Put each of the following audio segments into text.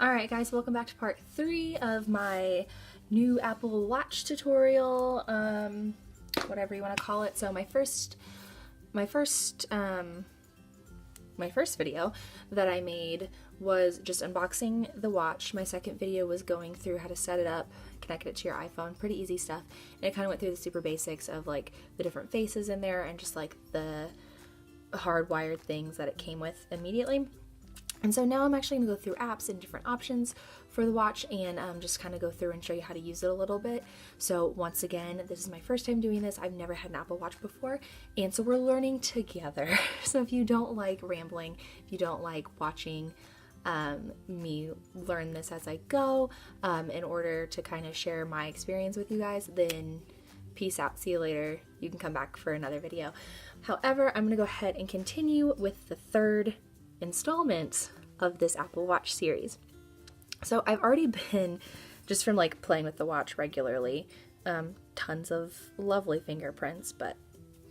Alright guys, welcome back to part 3 of my new Apple Watch tutorial, whatever you want to call it. So my first video that I made was just unboxing the watch. My second video was going through how to set it up, connect it to your iPhone, pretty easy stuff. And it kind of went through the super basics of like the different faces in there and just like the hardwired things that it came with immediately. And so now I'm actually going to go through apps and different options for the watch and just kind of go through and show you how to use it a little bit. So once again, this is my first time doing this. I've never had an Apple Watch before, and so we're learning together. So if you don't like rambling, if you don't like watching me learn this as I go, in order to kind of share my experience with you guys, then peace out. See you later. You can come back for another video. However, I'm going to go ahead and continue with the third installment of this Apple Watch series. So I've already been, just from like playing with the watch regularly, tons of lovely fingerprints, but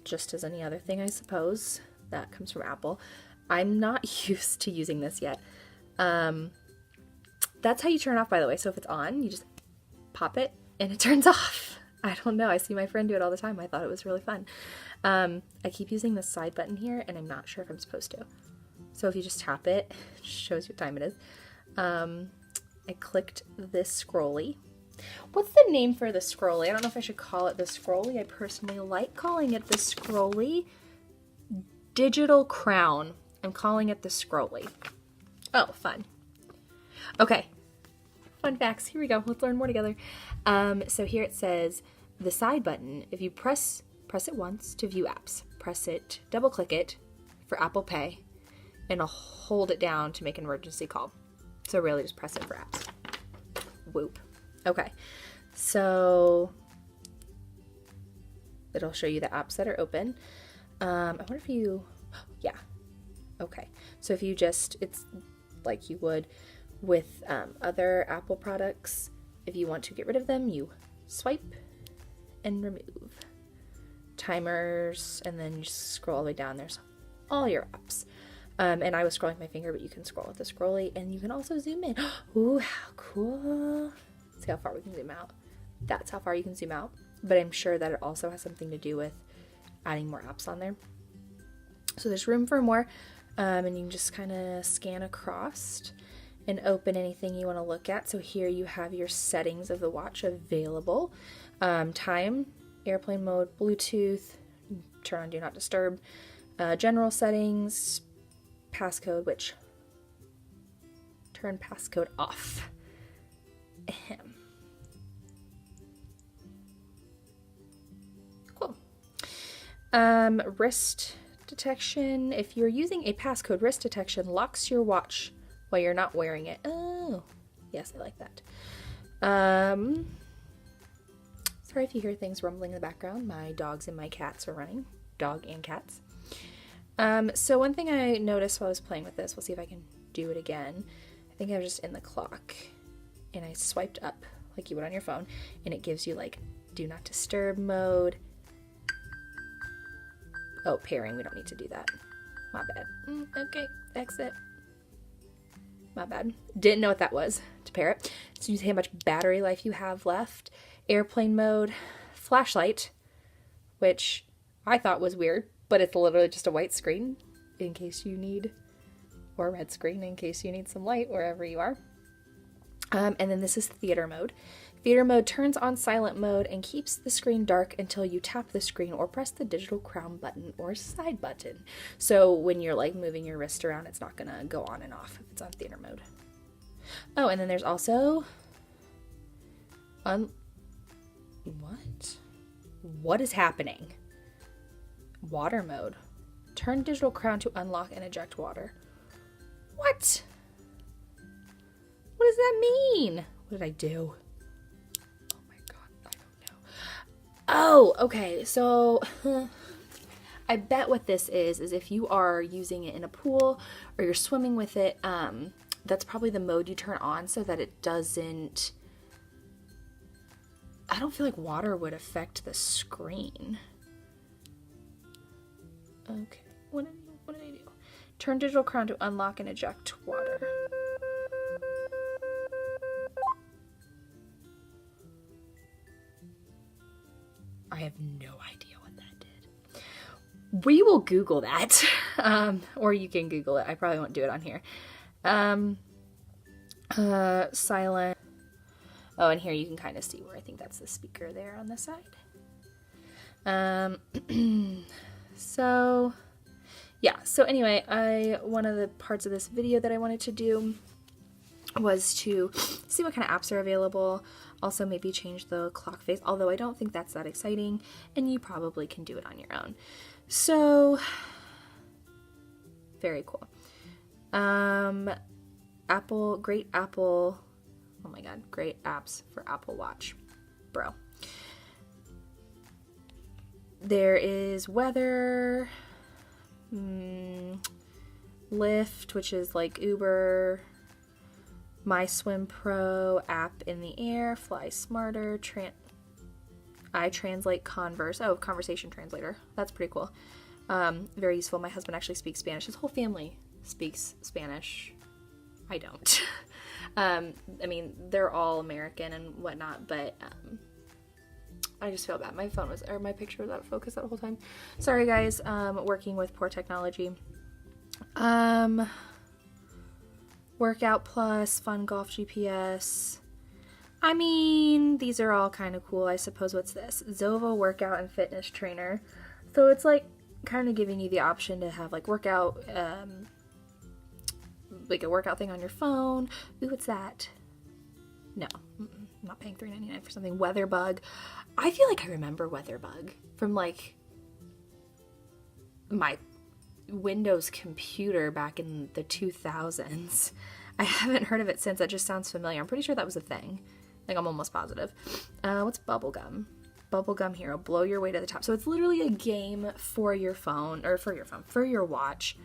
just as any other thing I suppose that comes from Apple, I'm not used to using this yet. That's how you turn it off, by the way. So if it's on, you just pop it and it turns off. I don't know, I see my friend do it all the time. I thought it was really fun. I keep using this side button here and I'm not sure if I'm supposed to. So if you just tap it, it shows you what time it is. I clicked this scrolly. What's the name for the scrolly? I don't know if I should call it the scrolly. I personally like calling it the scrolly. Digital crown. I'm calling it the scrolly. Oh, fun. Okay. Fun facts. Here we go. Let's learn more together. So here it says the side button. If you press it once to view apps, press it, double click it for Apple Pay, and I'll hold it down to make an emergency call. So really just press it for apps. Whoop. Okay. So it'll show you the apps that are open. I wonder if you, yeah. Okay. So if you just, it's like you would with other Apple products. If you want to get rid of them, you swipe and remove. Timers, and then you just scroll all the way down. There's all your apps. And I was scrolling my finger, but you can scroll with the scrolly, and you can also zoom in. Ooh, how cool. See how far we can zoom out. That's how far you can zoom out, but I'm sure that it also has something to do with adding more apps on there. So there's room for more, and you can just kind of scan across and open anything you want to look at. So here you have your settings of the watch available. Time, airplane mode, Bluetooth, turn on Do Not Disturb, general settings, passcode, which turn passcode off. Ahem. Cool. Wrist detection. If you're using a passcode, wrist detection locks your watch while you're not wearing it. Oh, yes, I like that. Sorry if you hear things rumbling in the background. My dogs and my cats are running. Dog and cats. So one thing I noticed while I was playing with this, we'll see if I can do it again. I think I was just in the clock and I swiped up like you would on your phone, and it gives you like Do Not Disturb mode. Oh, pairing, we don't need to do that. My bad. Okay, exit. My bad. Didn't know what that was to pair it. So you see how much battery life you have left. Airplane mode, flashlight, which I thought was weird, but it's literally just a white screen in case you need, or a red screen in case you need some light wherever you are. And then this is theater mode. Theater mode turns on silent mode and keeps the screen dark until you tap the screen or press the digital crown button or side button. So when you're like moving your wrist around, it's not gonna go on and off if it's on theater mode. Oh, and then there's also what is happening? Water mode. Turn digital crown to unlock and eject water. What? What does that mean? What did I do? Oh my god, I don't know. Oh, okay, so I bet what this is if you are using it in a pool or you're swimming with it, that's probably the mode you turn on so that it doesn't, I don't feel like water would affect the screen. Okay, what did I do? Turn digital crown to unlock and eject water. We will Google that. Or you can Google it. I probably won't do it on here. Silent. Oh, and here you can kind of see where I think that's the speaker there on the side. So yeah, so anyway, one of the parts of this video that I wanted to do was to see what kind of apps are available. Also maybe change the clock face, although I don't think that's that exciting, and you probably can do it on your own. So, very cool. Great Apple, oh my god, great apps for Apple Watch, bro. There is weather, Lyft, which is like Uber, My Swim Pro, App in the Air, Fly Smarter, iTranslate, Converse. Oh, Conversation Translator. That's pretty cool. Very useful. My husband actually speaks Spanish. His whole family speaks Spanish. I don't. I mean, they're all American and whatnot, but I just feel bad. My picture was out of focus that whole time. Sorry, guys. Working with poor technology. Workout Plus, Fun Golf GPS. I mean, these are all kind of cool. I suppose. What's this? Zova Workout and Fitness Trainer. So it's like kind of giving you the option to have like workout, like a workout thing on your phone. Ooh, what's that? No, I'm not paying $3.99 for something. Weatherbug. I feel like I remember Weatherbug from like my Windows computer back in the 2000s. I haven't heard of it since. That just sounds familiar. I'm pretty sure that was a thing. Like, I'm almost positive. What's Bubblegum? Bubblegum Hero. Blow your way to the top. So it's literally a game for your phone, or for your watch.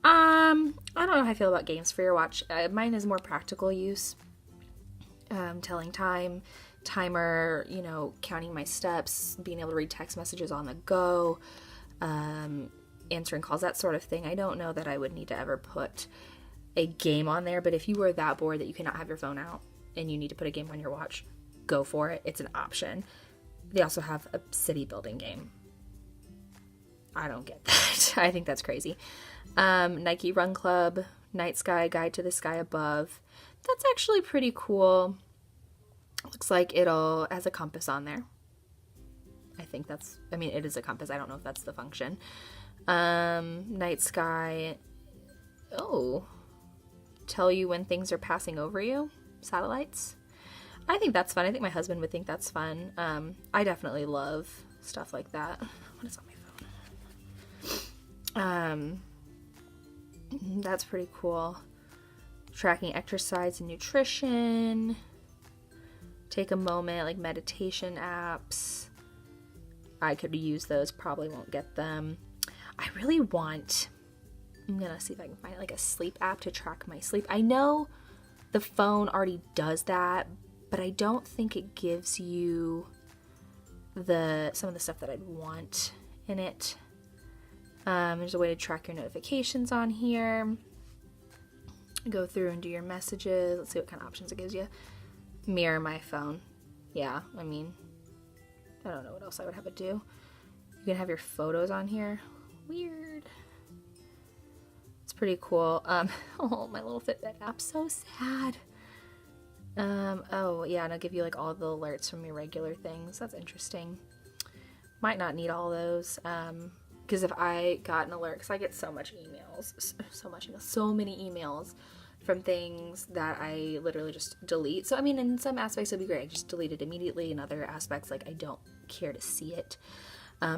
I don't know how I feel about games for your watch. Mine is more practical use. Telling time, timer, you know, counting my steps, being able to read text messages on the go, answering calls, that sort of thing. I don't know that I would need to ever put a game on there, but if you were that bored that you cannot have your phone out and you need to put a game on your watch, go for it. It's an option. They also have a city building game. I don't get that. I think that's crazy. Nike Run Club, Night Sky, Guide to the Sky Above. That's actually pretty cool. Looks like it has a compass on there. It is a compass. I don't know if that's the function. Night Sky. Oh. Tell you when things are passing over you. Satellites. I think that's fun. I think my husband would think that's fun. I definitely love stuff like that. What is on my phone? That's pretty cool. Tracking exercise and nutrition. Take a moment, like meditation apps. I could use those, probably won't get them. I really want, I'm gonna see if I can find like a sleep app to track my sleep. I know the phone already does that, but I don't think it gives you some of the stuff that I'd want in it. There's a way to track your notifications on here. Go through and do your messages. Let's see what kind of options it gives you. Mirror my phone. Yeah, I mean, I don't know what else I would have it do. You can have your photos on here. Weird. It's pretty cool. Oh, my little Fitbit app, so sad. Oh yeah, and I'll give you like all the alerts from your regular things. That's interesting. Might not need all those. Because if I got an alert, because I get so many emails from things that I literally just delete. So, I mean, in some aspects it'd be great. I just delete it immediately. In other aspects, like, I don't care to see it.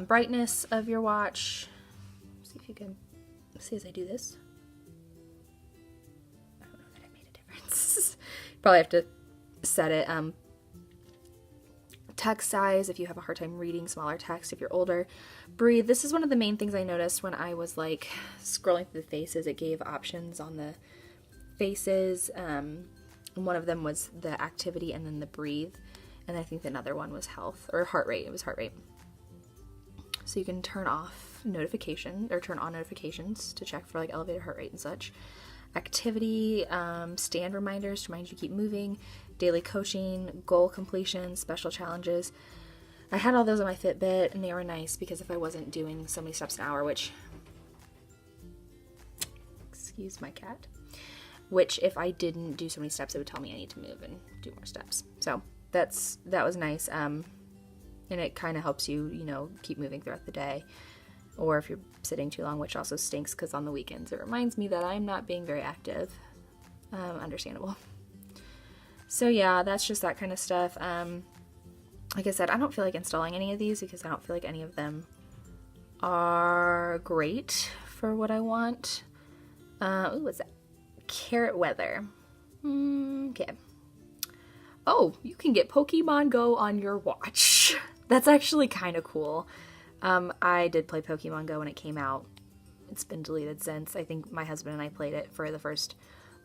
Brightness of your watch. See if you can see as I do this. I don't know that it made a difference. Probably have to set it. Text size, if you have a hard time reading smaller text, if you're older. Breathe. This is one of the main things I noticed when I was like scrolling through the faces. It gave options on the faces. And one of them was the activity and then the breathe. And I think another one was health or heart rate. It was heart rate. So you can turn off notification or turn on notifications to check for like elevated heart rate and such. Activity, stand reminders to remind you to keep moving, daily coaching, goal completion, special challenges. I had all those on my Fitbit, and they were nice because if I wasn't doing so many steps an hour, which, excuse my cat, which if I didn't do so many steps, it would tell me I need to move and do more steps. So that was nice. And it kind of helps you, you know, keep moving throughout the day. Or if you're sitting too long, which also stinks because on the weekends it reminds me that I'm not being very active. Understandable. So yeah, that's just that kind of stuff. Like I said, I don't feel like installing any of these because I don't feel like any of them are great for what I want. Ooh, what's that? Carrot weather. Okay. Oh, you can get Pokemon Go on your watch. That's actually kind of cool. I did play Pokemon Go when it came out. It's been deleted since. I think my husband and I played it for the first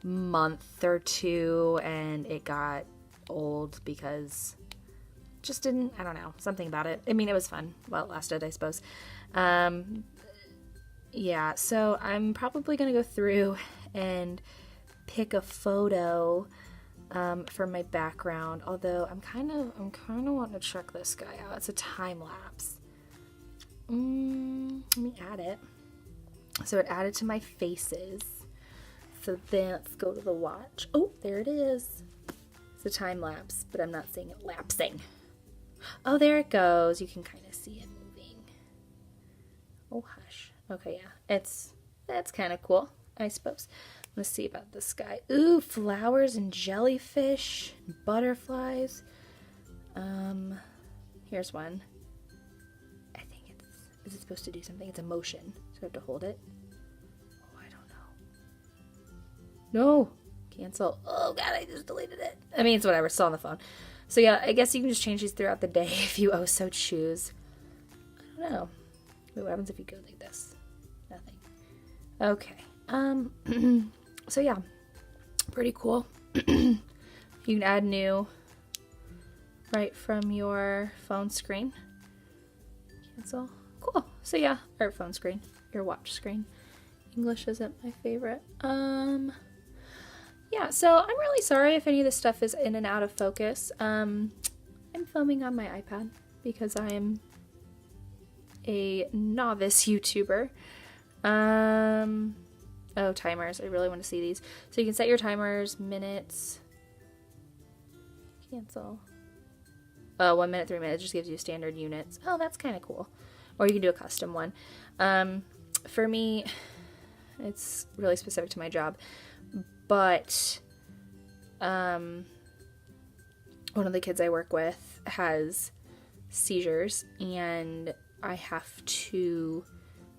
month or two, and it got old because just didn't, I don't know, something about it. I mean, it was fun while it lasted, I suppose. Yeah, so I'm probably going to go through and pick a photo for my background, although I'm kind of wanting to check this guy out. It's a time lapse. Let me add it. So it added to my faces. So then let's go to the watch. Oh, there it is. It's a time lapse, but I'm not seeing it lapsing. Oh, there it goes. You can kind of see it moving. Oh, hush. Okay, yeah. That's kind of cool, I suppose. Let's see about this guy. Ooh, flowers and jellyfish, butterflies. Here's one. I think is it supposed to do something? It's a motion, so I have to hold it. Oh, I don't know. No, cancel. Oh God, I just deleted it. I mean, it's whatever, it's still on the phone. So yeah, I guess you can just change these throughout the day if you so choose. I don't know. Wait, what happens if you go like this? Nothing. Okay. So yeah, pretty cool. You can add new right from your phone screen. Cancel. Cool. So yeah, or phone screen, your watch screen. English isn't my favorite. Yeah, so I'm really sorry if any of this stuff is in and out of focus. I'm filming on my iPad because I'm a novice YouTuber. Oh, timers. I really want to see these. So you can set your timers, minutes. Cancel. 1 minute, 3 minutes just gives you standard units. Oh, that's kind of cool. Or you can do a custom one. For me, it's really specific to my job. But one of the kids I work with has seizures, and I have to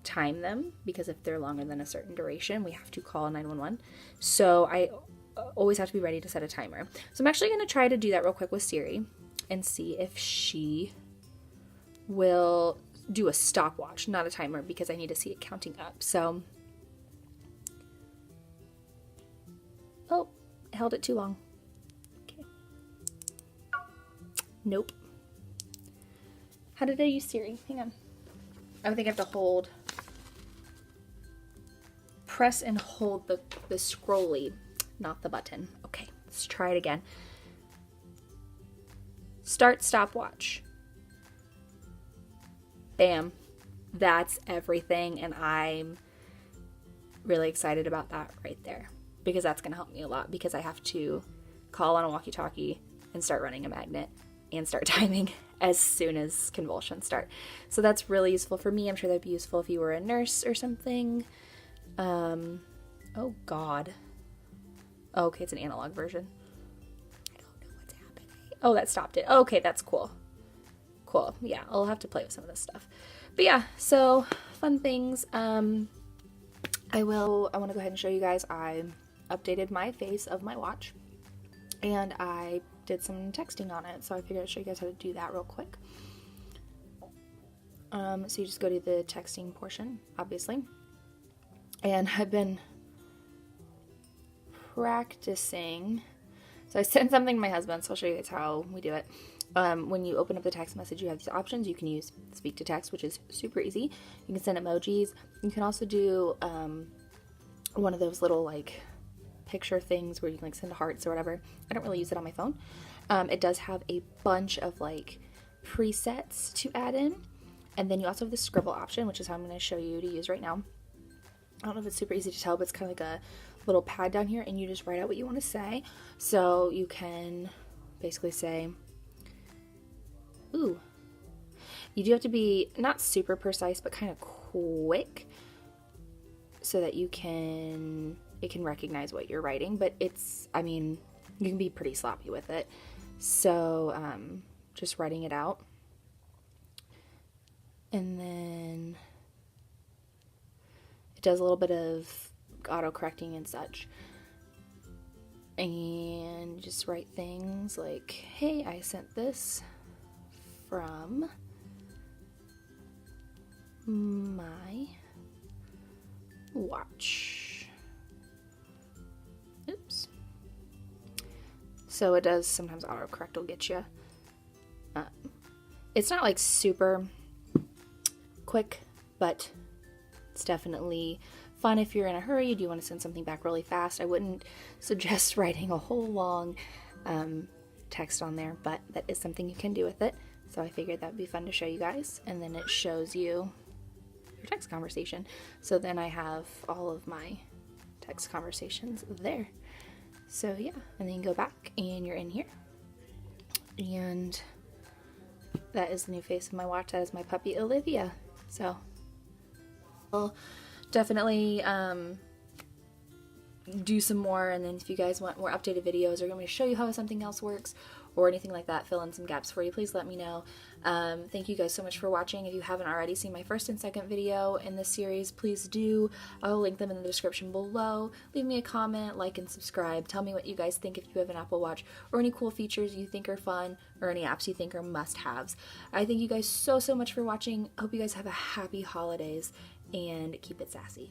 time them because if they're longer than a certain duration, we have to call 911. So I always have to be ready to set a timer. So I'm actually going to try to do that real quick with Siri and see if she will do a stopwatch, not a timer, because I need to see it counting up. So, oh, I held it too long. Okay. Nope. How did I use Siri? Hang on. I think I have to press and hold the scrolly, not the button. Okay, let's try it again. Start stopwatch. Bam. That's everything, and I'm really excited about that right there because that's going to help me a lot because I have to call on a walkie-talkie and start running a magnet and start timing as soon as convulsions start. So that's really useful for me. I'm sure that'd be useful if you were a nurse or something. Oh God. Oh, okay, it's an analog version. I don't know what's happening. Oh, that stopped it. Okay, that's cool. Cool. Yeah, I'll have to play with some of this stuff. But yeah, so fun things. I want to go ahead and show you guys I updated my face of my watch and I did some texting on it. So I figured I'd show you guys how to do that real quick. So you just go to the texting portion, obviously. And I've been practicing. So I sent something to my husband, so I'll show you guys how we do it. When you open up the text message, you have these options. You can use speak to text, which is super easy. You can send emojis. You can also do one of those little like picture things where you can like send hearts or whatever. I don't really use it on my phone. It does have a bunch of like presets to add in. And then you also have the scribble option, which is how I'm going to show you to use right now. I don't know if it's super easy to tell, but it's kind of like a little pad down here, and you just write out what you want to say. So you can basically say, ooh. You do have to be not super precise, but kind of quick so that it can recognize what you're writing. But it's, I mean, you can be pretty sloppy with it. So just writing it out. And then it does a little bit of auto-correcting and such. And just write things like, hey, I sent this from my watch. Oops. So it does sometimes autocorrect will get you. It's not like super quick, but it's definitely fun if you're in a hurry. Do you want to send something back really fast? I wouldn't suggest writing a whole long text on there, but that is something you can do with it. So I figured that would be fun to show you guys. And then it shows you your text conversation. So then I have all of my text conversations there. So yeah, and then you go back and you're in here. And that is the new face of my watch. That is my puppy Olivia. So I'll definitely do some more, and then if you guys want more updated videos or want me to show you how something else works or anything like that, fill in some gaps for you, please let me know. Thank you guys so much for watching. If you haven't already seen my first and second video in this series, please do. I'll link them in the description below. Leave me a comment, like, and subscribe. Tell me what you guys think if you have an Apple Watch, or any cool features you think are fun, or any apps you think are must-haves. I thank you guys so much for watching. Hope you guys have a happy holidays, and keep it sassy.